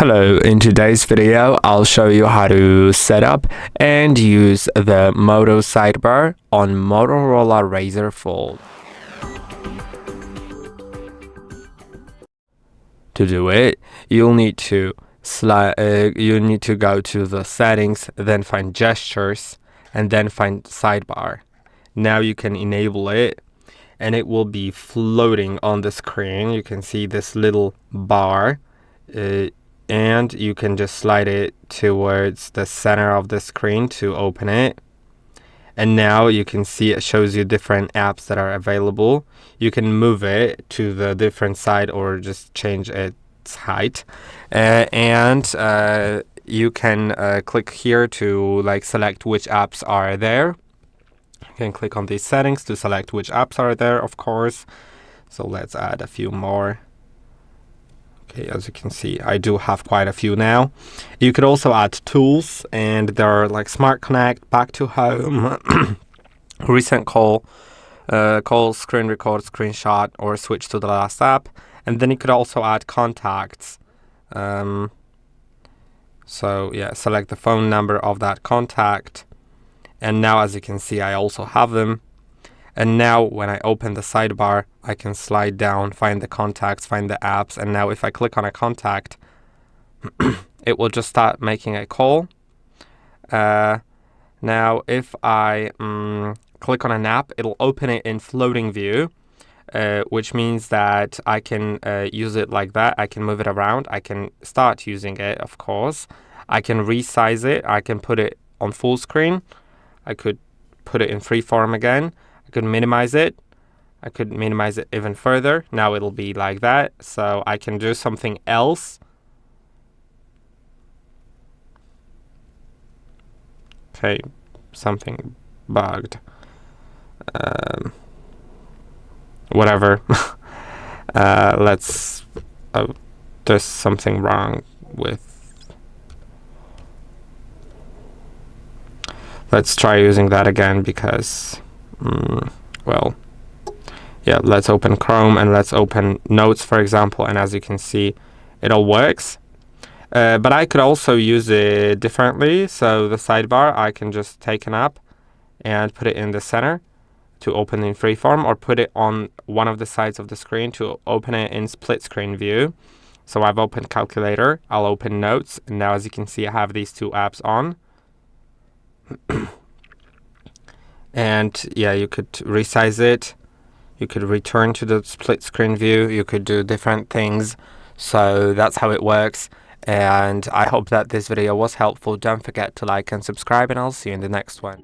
Hello, in today's video, I'll show you how to set up and use the Moto Sidebar on Motorola Razr Fold. To do it, you'll need to go to the settings, then find gestures, and then find sidebar. Now you can enable it, and it will be floating on the screen. You can see this little bar. And you can just slide it towards the center of the screen to open it. And now you can see it shows you different apps that are available. You can move it to the different side or just change its height. You can click here to select which apps are there. You can click on these settings to select which apps are there, of course. So let's add a few more. Okay, as you can see, I do have quite a few now. You could also add tools, and there are like Smart Connect, Back to Home, Recent Call, Screen Record, Screenshot, or Switch to the last app. And then you could also add contacts. So yeah, select the phone number of that contact. And now, as you can see, I also have them. And now when I open the sidebar, I can slide down, find the contacts, find the apps. And now if I click on a contact, it will just start making a call. Now if I click on an app, it'll open it in floating view, which means that I can use it like that. I can move it around. I can start using it, of course. I can resize it. I can put it on full screen. I could put it in freeform again. I could minimize it. I could minimize it even further. Now it'll be like that. So I can do something else. Okay, something bugged. Whatever. There's something wrong with. Let's try using that again because. Well, yeah, let's open Chrome and let's open Notes, for example, and as you can see, it all works. But I could also use it differently. So the sidebar, I can just take an app and put it in the center to open in freeform, or put it on one of the sides of the screen to open it in split screen view. So I've opened Calculator, I'll open Notes, and now as you can see, I have these two apps on. And yeah, you could resize it. You could return to the split screen view. You could do different things. So that's how it works. And I hope that this video was helpful. Don't forget to like and subscribe, and I'll see you in the next one.